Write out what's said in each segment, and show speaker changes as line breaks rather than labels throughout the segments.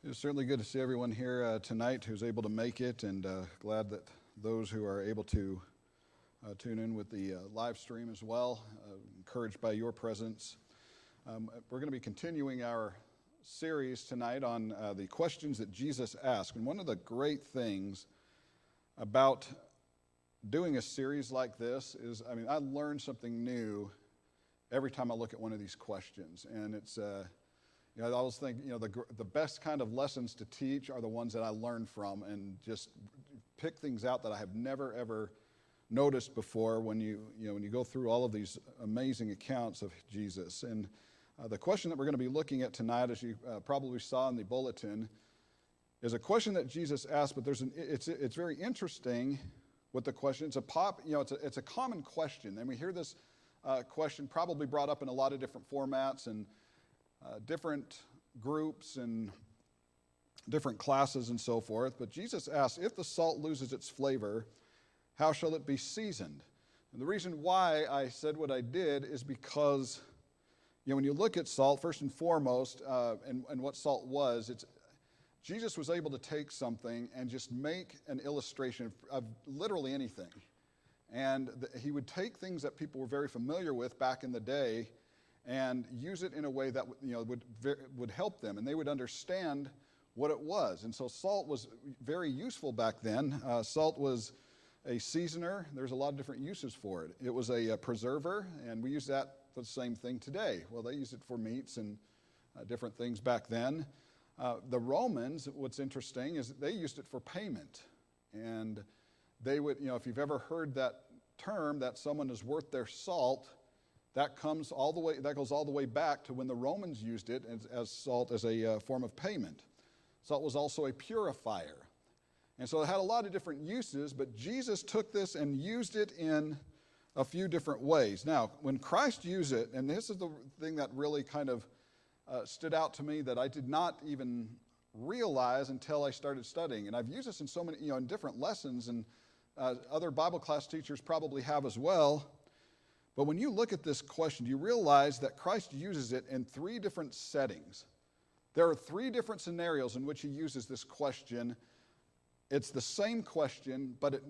It's certainly good to see everyone here tonight who's able to make it, and glad that those who are able to tune in with the live stream as well. Encouraged by your presence. We're going to be continuing our series tonight on the questions that Jesus asked. And one of the great things about doing a series like this is, I learn something new every time I look at one of these questions. And it's, I always think, the best kind of lessons to teach are the ones that I learn from and just pick things out that I have never, ever noticed before when you go through all of these amazing accounts of Jesus. And the question that we're going to be looking at tonight, as you probably saw in the bulletin, is a question that Jesus asked, but it's very interesting with the question. It's a common question, and we hear this question probably brought up in a lot of different formats and different groups and different classes and so forth. But Jesus asked, if the salt loses its flavor, how shall it be seasoned? And the reason why I said what I did is because, when you look at salt, first and foremost, and what salt was, Jesus was able to take something and just make an illustration of literally anything. And he would take things that people were very familiar with back in the day and use it in a way that would help them, and they would understand what it was. And so salt was very useful back then. Salt was a seasoner. There's a lot of different uses for it. It was a preserver, and we use that for the same thing today. Well, they used it for meats and different things back then. The Romans, what's interesting is they used it for payment. And they would, if you've ever heard that term, that someone is worth their salt, that goes all the way back to when the Romans used it as salt as a form of payment. Salt was also a purifier. And so it had a lot of different uses, but Jesus took this and used it in a few different ways. Now, when Christ used it, and this is the thing that really kind of stood out to me that I did not even realize until I started studying. And I've used this in so many, in different lessons, and other Bible class teachers probably have as well. But when you look at this question, you realize that Christ uses it in three different settings. There are three different scenarios in which he uses this question. It's the same question, but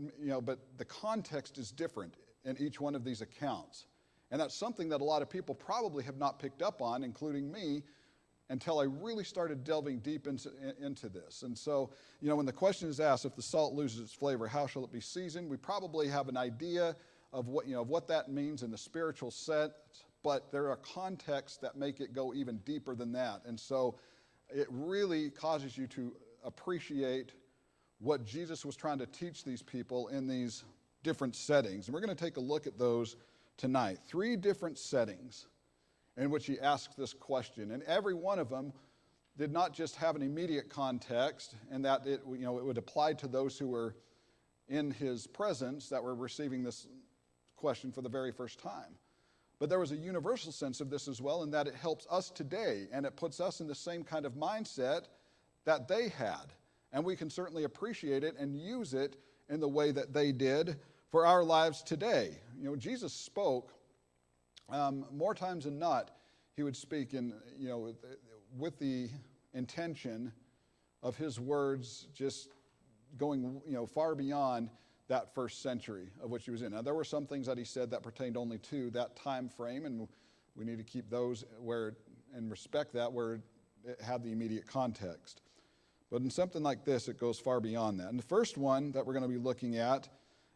the context is different in each one of these accounts. And that's something that a lot of people probably have not picked up on, including me, until I really started delving deep into this. And so, when the question is asked, if the salt loses its flavor, how shall it be seasoned? We probably have an idea of what that means in the spiritual sense, but there are contexts that make it go even deeper than that. And so it really causes you to appreciate what Jesus was trying to teach these people in these different settings. And we're going to take a look at those tonight. Three different settings in which he asks this question. And every one of them did not just have an immediate context, and that it would apply to those who were in his presence that were receiving this question for the very first time. But there was a universal sense of this as well, in that it helps us today, and it puts us in the same kind of mindset that they had. And we can certainly appreciate it and use it in the way that they did for our lives today. Jesus spoke more times than not. He would speak with the intention of his words just going far beyond that first century of which he was in. Now, there were some things that he said that pertained only to that time frame, and we need to keep those and respect that where it had the immediate context. But in something like this, it goes far beyond that. And the first one that we're going to be looking at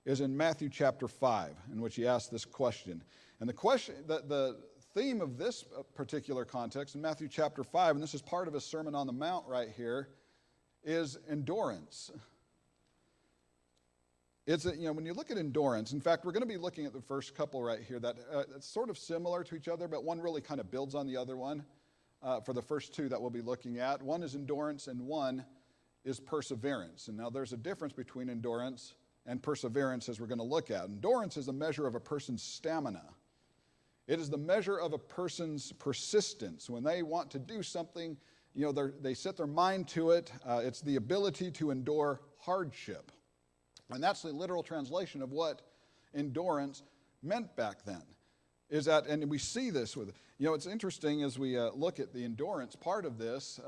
is in Matthew chapter 5, in which he asked this question. And the theme of this particular context in Matthew chapter 5, and this is part of his Sermon on the Mount right here, is endurance. When you look at endurance, in fact, we're going to be looking at the first couple right here that it's sort of similar to each other, but one really kind of builds on the other one for the first two that we'll be looking at. One is endurance and one is perseverance. And now there's a difference between endurance and perseverance as we're going to look at. Endurance is a measure of a person's stamina. It is the measure of a person's persistence. When they want to do something, they set their mind to it. It's the ability to endure hardship. And that's the literal translation of what endurance meant back then. is that, and we see this with, it's interesting as we look at the endurance part of this,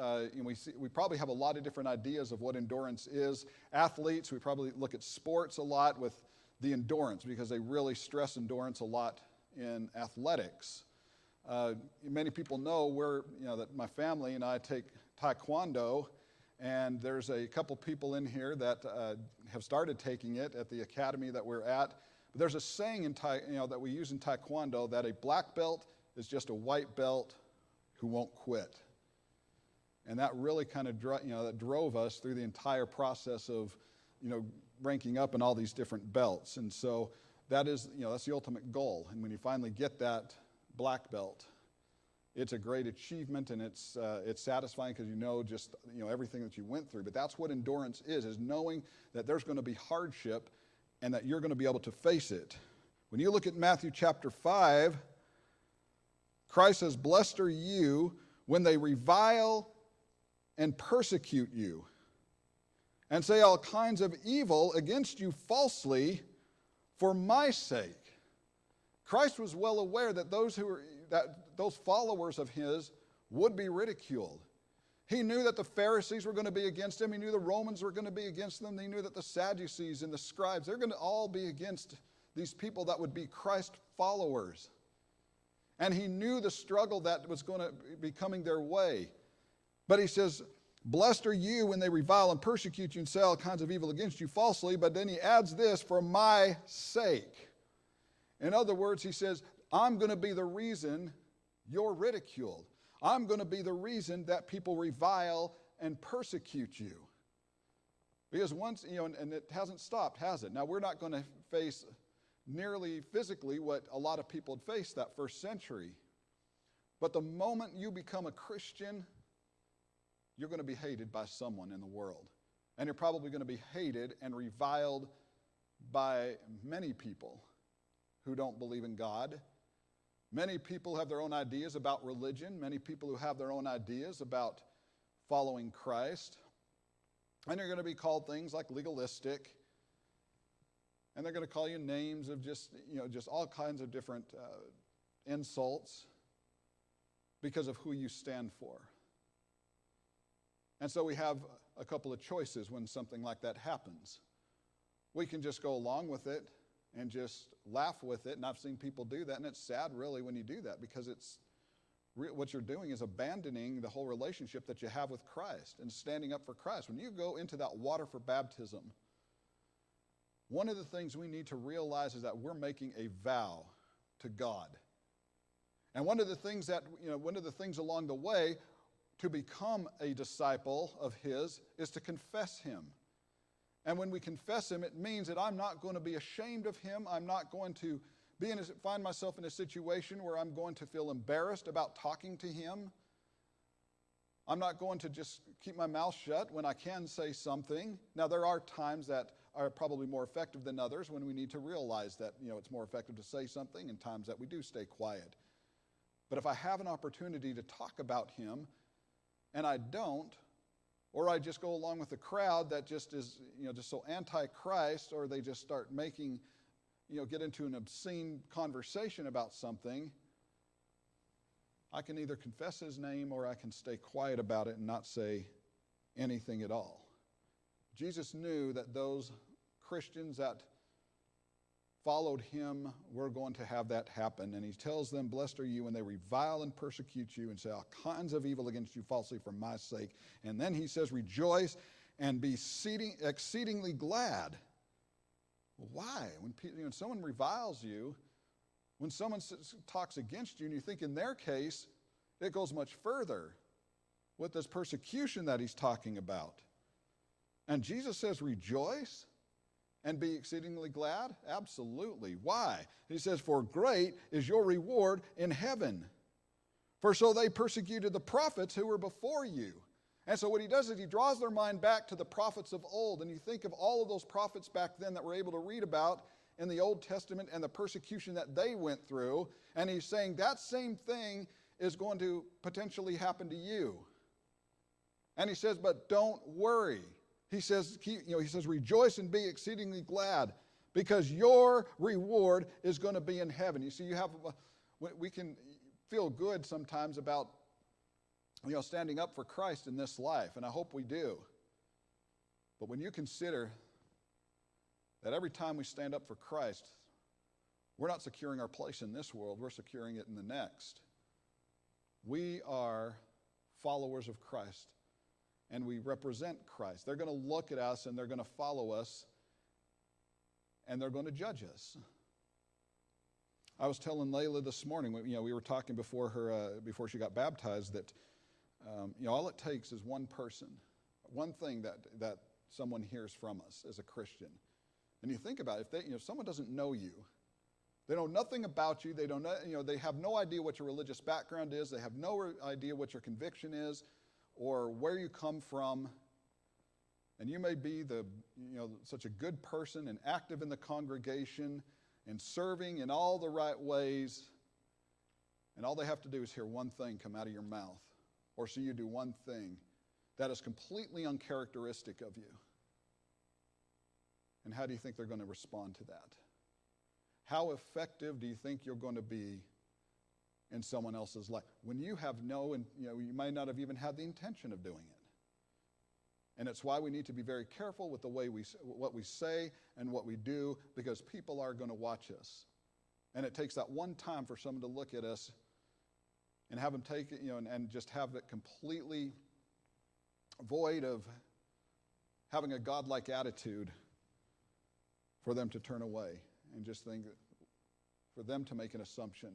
we probably have a lot of different ideas of what endurance is. Athletes, we probably look at sports a lot with the endurance because they really stress endurance a lot in athletics. Many people know that my family and I take Taekwondo, and there's a couple people in here that have started taking it at the academy that we're at. But there's a saying that we use in Taekwondo that a black belt is just a white belt who won't quit. And that really kind of that drove us through the entire process of ranking up in all these different belts. And so that is that's the ultimate goal. And when you finally get that black belt, it's a great achievement, and it's satisfying because just everything that you went through. But that's what endurance is knowing that there's going to be hardship and that you're going to be able to face it. When you look at Matthew chapter 5, Christ says, "Blessed are you when they revile and persecute you and say all kinds of evil against you falsely for my sake." Christ was well aware that those followers of his would be ridiculed. He knew that the Pharisees were going to be against him. He knew the Romans were going to be against them. He knew that the Sadducees and the scribes, they're going to all be against these people that would be Christ followers. And he knew the struggle that was going to be coming their way. But he says, "Blessed are you when they revile and persecute you and say all kinds of evil against you falsely." But then he adds this, "for my sake." In other words, he says, I'm going to be the reason you're ridiculed. I'm going to be the reason that people revile and persecute you. Because once, and it hasn't stopped, has it? Now, we're not going to face nearly physically what a lot of people had faced that first century. But the moment you become a Christian, you're going to be hated by someone in the world. And you're probably going to be hated and reviled by many people who don't believe in God. Many people have their own ideas about religion. Many people who have their own ideas about following Christ. And you're going to be called things like legalistic. And they're going to call you names of just all kinds of different insults because of who you stand for. And so we have a couple of choices when something like that happens. We can just go along with it and just laugh with it. And I've seen people do that, and it's sad really when you do that, because what you're doing is abandoning the whole relationship that you have with Christ and standing up for Christ. When you go into that water for baptism, one of the things we need to realize is that we're making a vow to God. And one of the things along the way to become a disciple of his is to confess him. And when we confess him, it means that I'm not going to be ashamed of him. I'm not going to find myself in a situation where I'm going to feel embarrassed about talking to him. I'm not going to just keep my mouth shut when I can say something. Now, there are times that are probably more effective than others when we need to realize that, it's more effective to say something, and times that we do stay quiet. But if I have an opportunity to talk about him and I don't, or I just go along with the crowd that just is, just so anti-Christ, or they just start making, get into an obscene conversation about something, I can either confess his name or I can stay quiet about it and not say anything at all. Jesus knew that those Christians that followed him were going to have that happen. And he tells them, "Blessed are you when they revile and persecute you and say all kinds of evil against you falsely for my sake." And then he says, "Rejoice and be exceedingly glad." Why? When someone reviles you, when someone talks against you, and you think in their case, it goes much further with this persecution that he's talking about. And Jesus says, "Rejoice and be exceedingly glad?" Absolutely. Why? He says, "For great is your reward in heaven. For so they persecuted the prophets who were before you." And so what he does is he draws their mind back to the prophets of old. And you think of all of those prophets back then that we're able to read about in the Old Testament and the persecution that they went through. And he's saying that same thing is going to potentially happen to you. And he says, but don't worry. He says, "Rejoice and be exceedingly glad, because your reward is going to be in heaven." You see, We can feel good sometimes about, standing up for Christ in this life, and I hope we do. But when you consider that every time we stand up for Christ, we're not securing our place in this world, we're securing it in the next. We are followers of Christ, and we represent Christ. They're going to look at us, and they're going to follow us, and they're going to judge us. I was telling Layla this morning, we were talking before she got baptized, that all it takes is one person, one thing that someone hears from us as a Christian. And you think about it, if someone doesn't know you, they know nothing about you, they don't know, they have no idea what your religious background is, they have no idea what your conviction is, or where you come from, and you may be such a good person and active in the congregation and serving in all the right ways, and all they have to do is hear one thing come out of your mouth, or see you do one thing that is completely uncharacteristic of you. And how do you think they're going to respond to that? How effective do you think you're going to be in someone else's life when you have you might not have even had the intention of doing it? And it's why we need to be very careful with the way what we say and what we do, because people are going to watch us. And it takes that one time for someone to look at us and have them take it, and just have it completely void of having a godlike attitude for them to turn away and just think, for them to make an assumption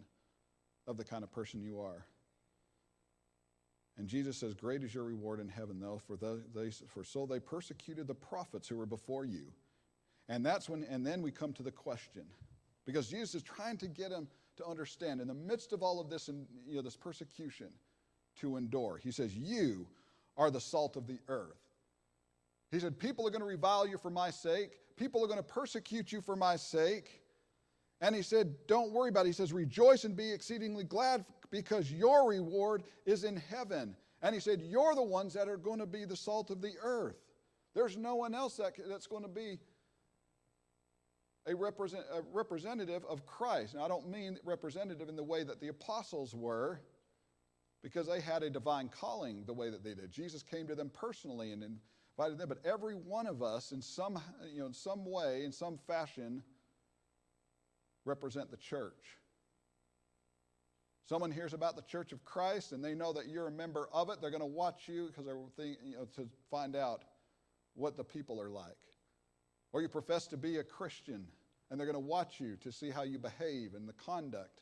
of the kind of person you are. And Jesus says, great is your reward in heaven, though, for so they persecuted the prophets who were before you. And then we come to the question, because Jesus is trying to get them to understand, in the midst of all of this, and this persecution, to endure. He says, you are the salt of the earth. He said, people are going to revile you for my sake. People are going to persecute you for my sake. And he said, don't worry about it. He says, rejoice and be exceedingly glad, because your reward is in heaven. And he said, you're the ones that are going to be the salt of the earth. There's no one else that's going to be a representative of Christ. Now, I don't mean representative in the way that the apostles were, because they had a divine calling the way that they did. Jesus came to them personally and invited them. But every one of us, in some way, in some fashion, represent the church. Someone hears about the Church of Christ and they know that you're a member of it. They're going to watch you because to find out what the people are like. Or you profess to be a Christian and they're going to watch you to see how you behave and the conduct.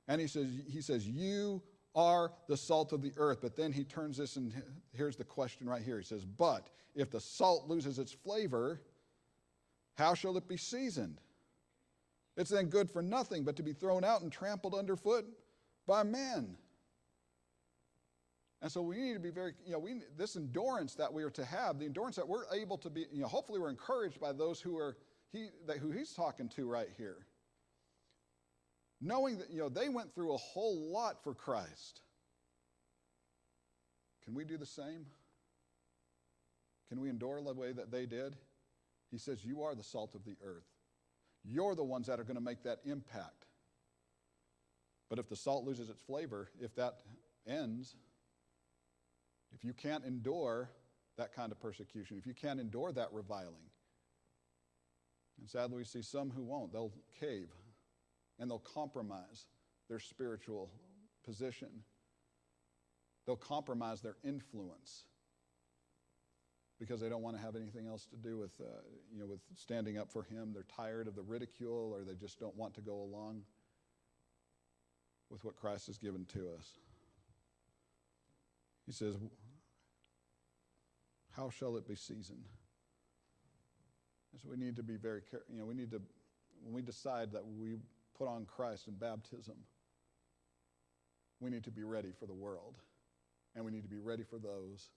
And he says, you are the salt of the earth. But then he turns this, and here's the question right here. He says, but if the salt loses its flavor, how shall it be seasoned? It's then good for nothing but to be thrown out and trampled underfoot by men. And so we need to be very, this endurance that we are to have, the endurance that we're able to be, hopefully we're encouraged by those who he's talking to right here. Knowing that, they went through a whole lot for Christ. Can we do the same? Can we endure the way that they did? He says, you are the salt of the earth. You're the ones that are going to make that impact. But if the salt loses its flavor, if that ends, if you can't endure that kind of persecution, if you can't endure that reviling, and sadly we see some who won't, they'll cave and they'll compromise their spiritual position. They'll compromise their influence because they don't want to have anything else to do with standing up for him. They're tired of the ridicule, or they just don't want to go along with what Christ has given to us. He says, how shall it be seasoned? And so we need to be very careful. When we decide that we put on Christ in baptism, we need to be ready for the world. And we need to be ready for those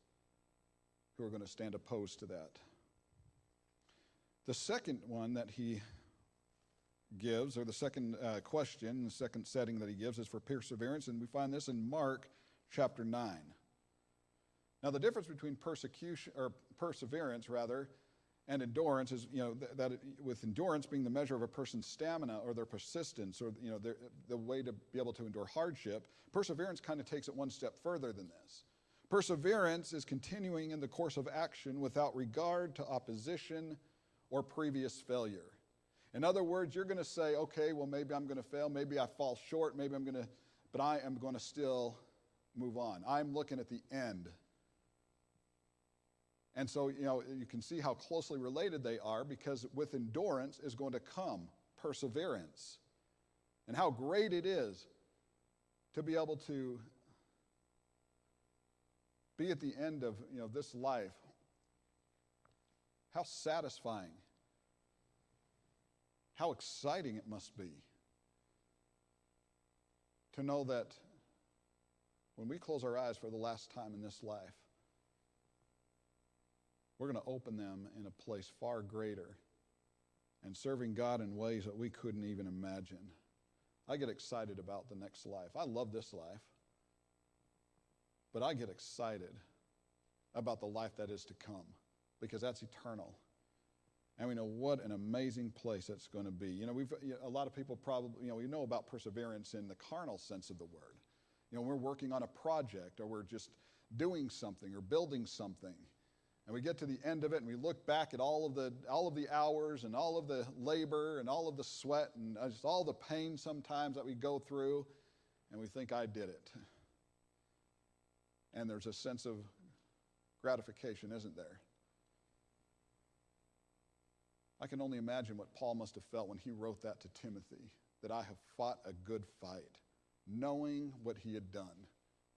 who are going to stand opposed to that. The second one that he gives, or the second question, the second setting that he gives, is for perseverance, and we find this in Mark chapter 9. Now, the difference between perseverance, And endurance is, with endurance being the measure of a person's stamina or their persistence or, the way to be able to endure hardship, perseverance kind of takes it one step further than this. Perseverance is continuing in the course of action without regard to opposition or previous failure. In other words, you're going to say, okay, well, maybe I'm going to fail, maybe I fall short, but I am going to still move on. I'm looking at the end. And so, you can see how closely related they are, because with endurance is going to come perseverance. And how great it is to be able to be at the end of, this life. How satisfying. How exciting it must be to know that when we close our eyes for the last time in this life, we're going to open them in a place far greater and serving God in ways that we couldn't even imagine. I get excited about the next life. I love this life, but I get excited about the life that is to come, because that's eternal. And we know what an amazing place it's going to be. A lot of people probably, we know about perseverance in the carnal sense of the word. We're working on a project, or we're just doing something or building something. And we get to the end of it and we look back at all of the hours and all of the labor and all of the sweat and just all the pain sometimes that we go through, and we think, I did it. And there's a sense of gratification, isn't there? I can only imagine what Paul must have felt when he wrote that to Timothy, that I have fought a good fight, knowing what he had done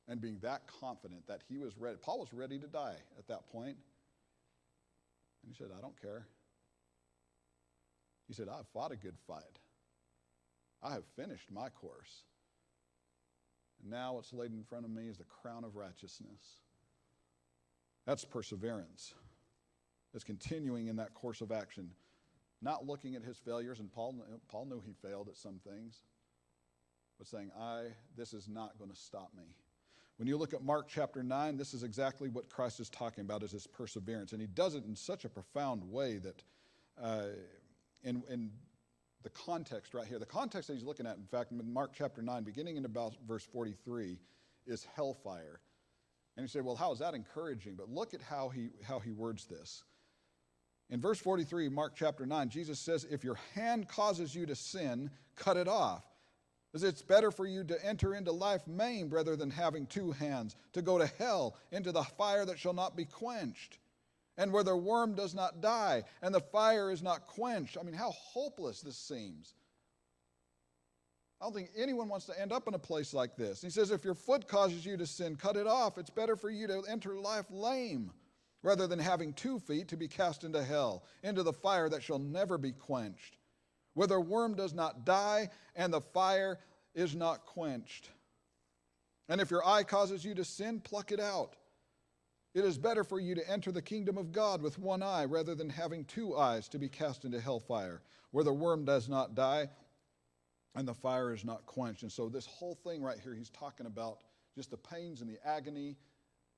and being that confident that he was ready. Paul was ready to die at that point. And he said, I don't care. He said, I've fought a good fight. I have finished my course. And now what's laid in front of me is the crown of righteousness. That's perseverance. It's continuing in that course of action. Not looking at his failures, and Paul knew he failed at some things, but saying, this is not going to stop me. When you look at Mark chapter 9, this is exactly what Christ is talking about, is his perseverance. And he does it in such a profound way that in the context right here, the context that he's looking at, in fact, in Mark chapter 9, beginning in about verse 43, is hellfire. And you say, well, how is that encouraging? But look at how he words this. In verse 43, Mark chapter 9, Jesus says, if your hand causes you to sin, cut it off. It's better for you to enter into life maimed rather than having two hands, to go to hell, into the fire that shall not be quenched, and where the worm does not die, and the fire is not quenched. I mean, how hopeless this seems. I don't think anyone wants to end up in a place like this. He says, if your foot causes you to sin, cut it off. It's better for you to enter life lame, rather than having 2 feet to be cast into hell, into the fire that shall never be quenched, where the worm does not die and the fire is not quenched. And if your eye causes you to sin, pluck it out. It is better for you to enter the kingdom of God with one eye rather than having 2 eyes to be cast into hellfire, where the worm does not die and the fire is not quenched. And so this whole thing right here, he's talking about just the pains and the agony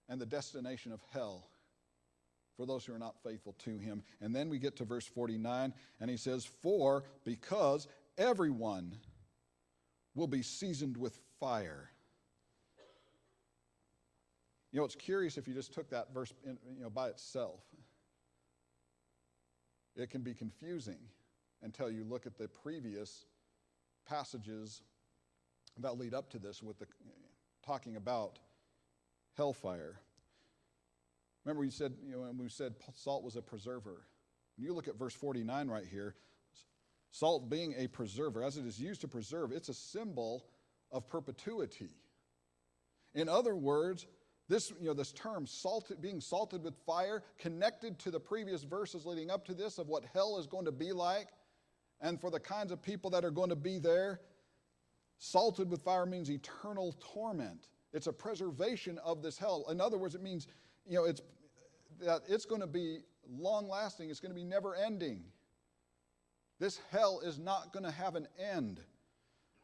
and the destination of hell for those who are not faithful to him. And then we get to verse 49, and he says, because everyone will be seasoned with fire. It's curious if you just took that verse by itself. It can be confusing until you look at the previous passages that lead up to this with talking about hellfire. Remember we said, when we said salt was a preserver. When you look at verse 49 right here, salt being a preserver, as it is used to preserve, it's a symbol of perpetuity. In other words, this term, being salted with fire, connected to the previous verses leading up to this of what hell is going to be like, and for the kinds of people that are going to be there, salted with fire means eternal torment. It's a preservation of this hell. In other words, it means, it's going to be long-lasting. It's going to be never-ending. This hell is not going to have an end.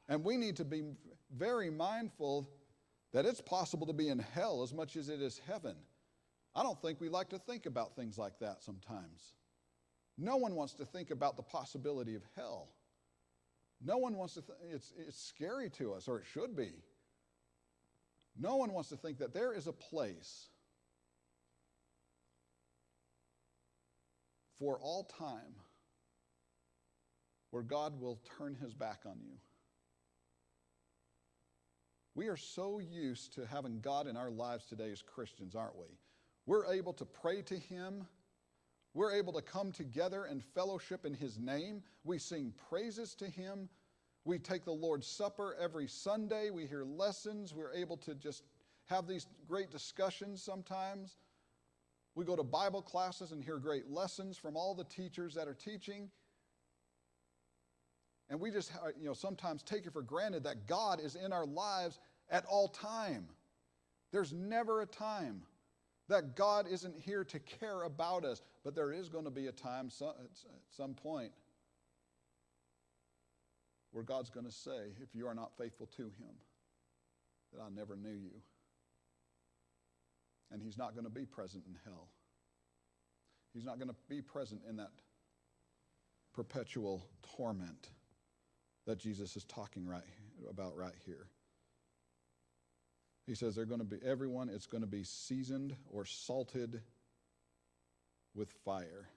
And we need to be very mindful that it's possible to be in hell as much as it is heaven. I don't think we like to think about things like that sometimes. No one wants to think about the possibility of hell. No one wants to, it's scary to us, or it should be. No one wants to think that there is a place for all time where God will turn his back on you. We are so used to having God in our lives today as Christians, aren't we? We're able to pray to him. We're able to come together and fellowship in his name. We sing praises to him. We take the Lord's Supper every Sunday. We hear lessons. We're able to just have these great discussions sometimes. We go to Bible classes and hear great lessons from all the teachers that are teaching. And we just, sometimes take it for granted that God is in our lives at all time. There's never a time that God isn't here to care about us. But there is going to be a time at some point where God's going to say, if you are not faithful to him, that I never knew you. And he's not going to be present in hell. He's not going to be present in that perpetual torment that Jesus is talking about right here. He says they're going to be, everyone, it's going to be seasoned or salted with fire.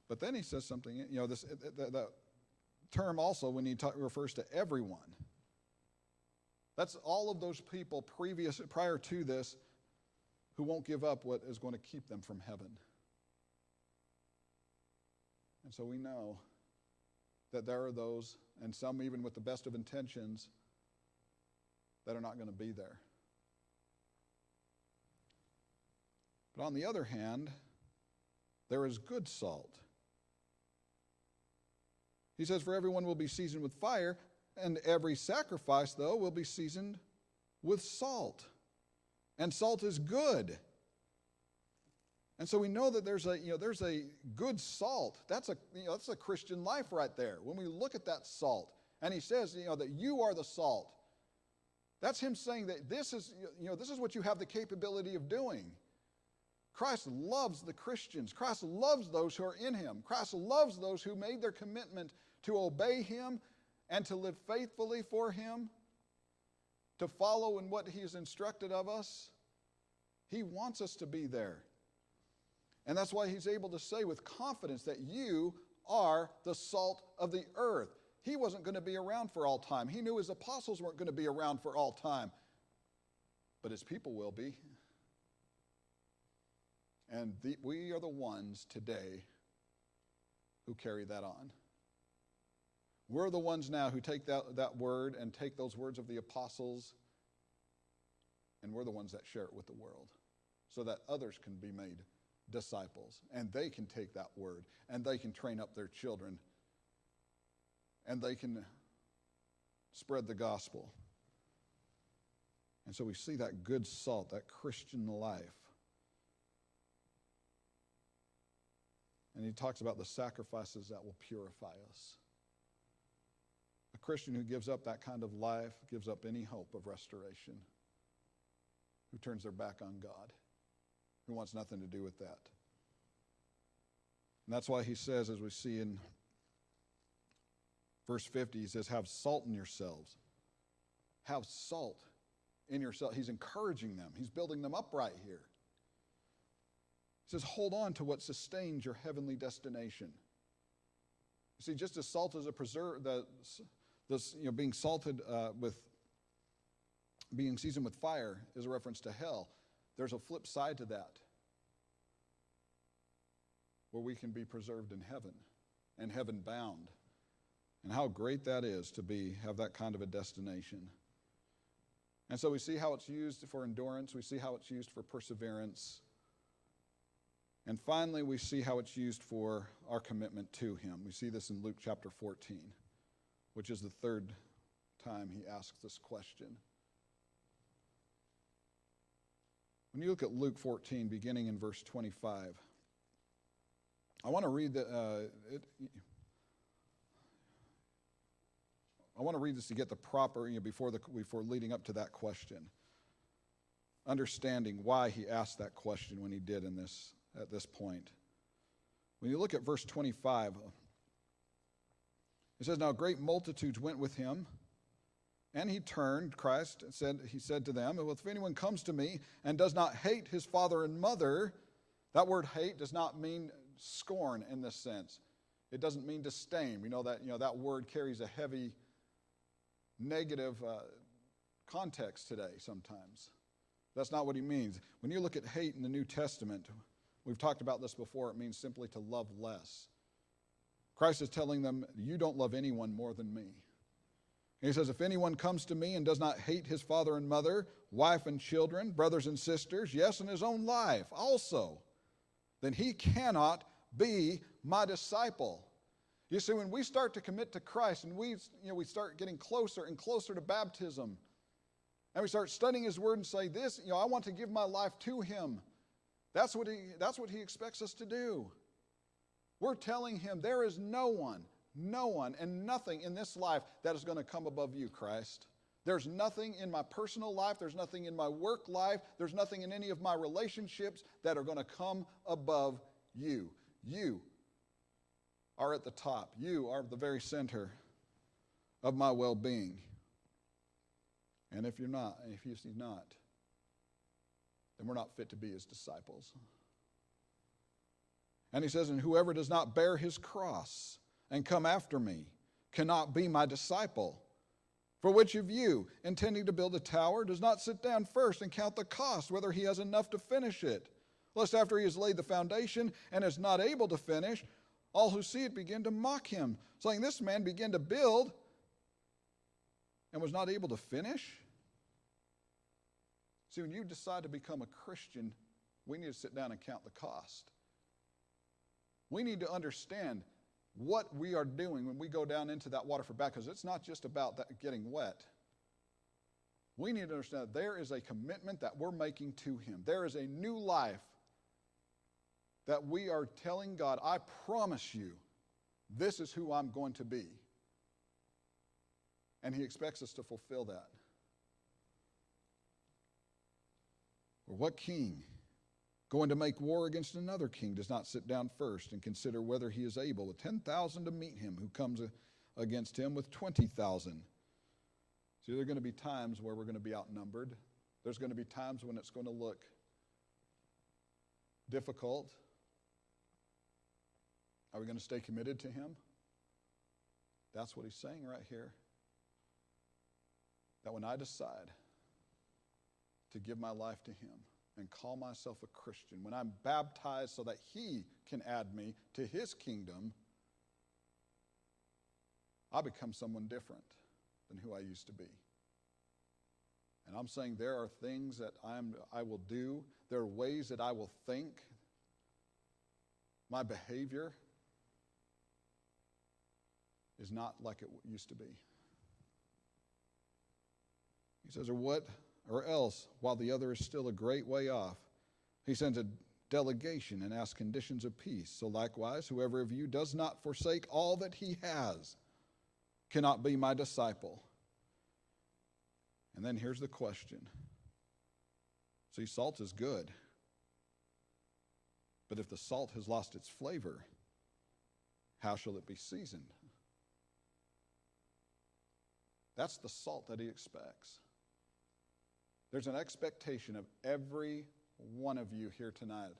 But then he says something, that term also, when he refers to everyone, that's all of those people prior to this who won't give up what is going to keep them from heaven. And so we know that there are those, and some even with the best of intentions, that are not going to be there. But on the other hand, there is good salt. He says, for everyone will be seasoned with fire, and every sacrifice, though, will be seasoned with salt. And salt is good. And so we know that there's a good salt. That's a Christian life right there. When we look at that salt, and he says, that you are the salt. That's him saying that this is what you have the capability of doing. Christ loves the Christians. Christ loves those who are in him. Christ loves those who made their commitment to obey him and to live faithfully for him, to follow in what he has instructed of us. He wants us to be there. And that's why he's able to say with confidence that you are the salt of the earth. He wasn't going to be around for all time. He knew his apostles weren't going to be around for all time. But his people will be. And we are the ones today who carry that on. We're the ones now who take that word and take those words of the apostles, and we're the ones that share it with the world so that others can be made disciples, and they can take that word, and they can train up their children, and they can spread the gospel. And so we see that good salt, that Christian life. And he talks about the sacrifices that will purify us. A Christian who gives up that kind of life gives up any hope of restoration, who turns their back on God, who wants nothing to do with that. And that's why he says, as we see in verse 50, he says, have salt in yourselves. Have salt in yourself. He's encouraging them. He's building them up right here. He says, hold on to what sustains your heavenly destination. You see, just as salt is a preserve, being salted being seasoned with fire is a reference to hell. There's a flip side to that, where we can be preserved in heaven and heaven bound. And how great that is to have that kind of a destination. And so we see how it's used for endurance. We see how it's used for perseverance. And finally, we see how it's used for our commitment to him. We see this in Luke chapter 14, which is the third time he asks this question. When you look at Luke 14, beginning in verse 25, I want to read I want to read this to get the proper, before leading up to that question. understanding why he asked that question when he did at this point. When you look at verse 25, it says, "Now great multitudes went with him, and he turned," Christ said, he said to them, "Well, if anyone comes to me and does not hate his father and mother," that word hate does not mean scorn in this sense. It doesn't mean disdain. We know that word carries a heavy negative context today sometimes. That's not what he means. When you look at hate in the New Testament, we've talked about this before, it means simply to love less. Christ is telling them, you don't love anyone more than me. And he says, if anyone comes to me and does not hate his father and mother, wife and children, brothers and sisters, yes, and his own life also, then he cannot be my disciple. You see, when we start to commit to Christ and we start getting closer and closer to baptism, and we start studying his word and say, this, I want to give my life to him. That's what he expects us to do. We're telling him there is no one and nothing in this life that is going to come above you, Christ. There's nothing in my personal life, there's nothing in my work life, there's nothing in any of my relationships that are going to come above you. You are at the top. You are the very center of my well-being. And if he's not, then we're not fit to be his disciples. And he says, and whoever does not bear his cross and come after me cannot be my disciple. For which of you, intending to build a tower, does not sit down first and count the cost, whether he has enough to finish it? Lest after he has laid the foundation and is not able to finish, all who see it begin to mock him, saying, this man began to build and was not able to finish. See, when you decide to become a Christian, we need to sit down and count the cost. We need to understand what we are doing when we go down into that water for baptism, because it's not just about that getting wet. We need to understand that there is a commitment that we're making to him. There is a new life that we are telling God, I promise you, this is who I'm going to be. And he expects us to fulfill that. Or what king, going to make war against another king, does not sit down first and consider whether he is able with 10,000 to meet him who comes against him with 20,000? See, there are going to be times where we're going to be outnumbered. There's going to be times when it's going to look difficult. Are we going to stay committed to him? That's what he's saying right here. That when I decide to give my life to him and call myself a Christian, when I'm baptized so that he can add me to his kingdom, I become someone different than who I used to be. And I'm saying there are things that I will do, there are ways that I will think, my behavior is not like it used to be. He says, or else, while the other is still a great way off, he sends a delegation and asks conditions of peace. So likewise, whoever of you does not forsake all that he has cannot be my disciple. And then here's the question. See, salt is good. But if the salt has lost its flavor, how shall it be seasoned? That's the salt that he expects. There's an expectation of every one of you here tonight.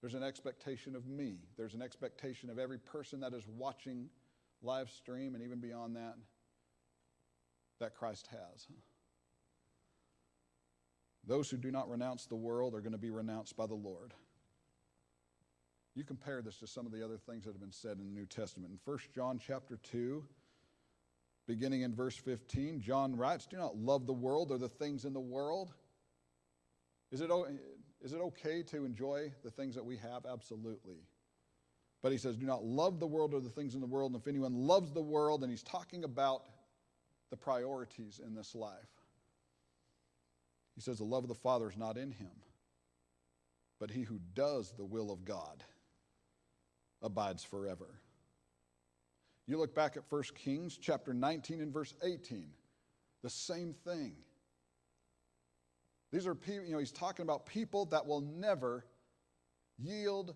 There's an expectation of me. There's an expectation of every person that is watching live stream and even beyond that Christ has. Those who do not renounce the world are going to be renounced by the Lord. You compare this to some of the other things that have been said in the New Testament. In 1 John chapter 2, beginning in verse 15, John writes, do not love the world or the things in the world. Is it okay to enjoy the things that we have? Absolutely. But he says, do not love the world or the things in the world. And if anyone loves the world, and he's talking about the priorities in this life. He says the love of the Father is not in him, but he who does the will of God abides forever. You look back at 1 Kings chapter 19 and verse 18, the same thing. These are people, he's talking about people that will never yield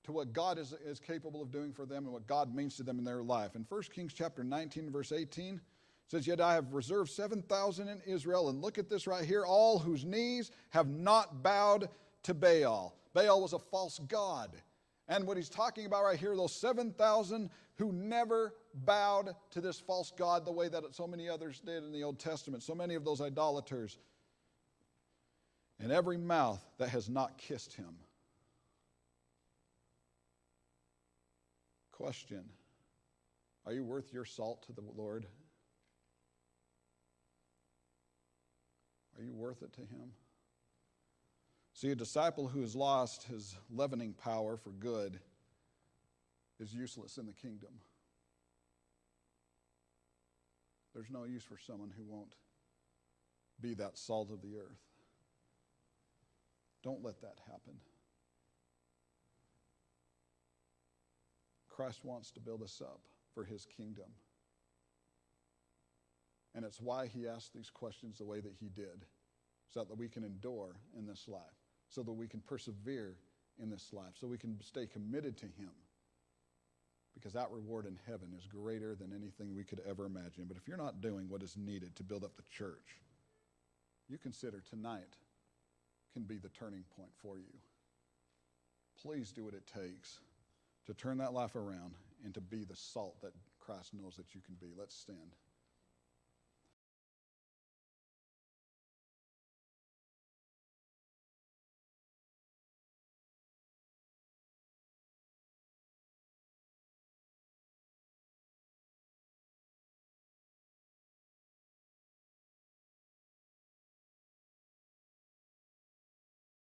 to what God is capable of doing for them and what God means to them in their life. In 1 Kings chapter 19, verse 18, it says, "Yet I have reserved 7,000 in Israel," and look at this right here, "all whose knees have not bowed to Baal." Baal was a false god. And what he's talking about right here, those 7,000 who never bowed to this false god the way that so many others did in the Old Testament, so many of those idolaters, and every mouth that has not kissed him. Question: are you worth your salt to the Lord? Are you worth it to him? See, a disciple who has lost his leavening power for good is useless in the kingdom. There's no use for someone who won't be that salt of the earth. Don't let that happen. Christ wants to build us up for his kingdom. And it's why he asked these questions the way that he did, so that we can endure in this life, so that we can persevere in this life, so we can stay committed to him. Because that reward in heaven is greater than anything we could ever imagine. But if you're not doing what is needed to build up the church, you consider tonight can be the turning point for you. Please do what it takes to turn that life around and to be the salt that Christ knows that you can be. Let's stand.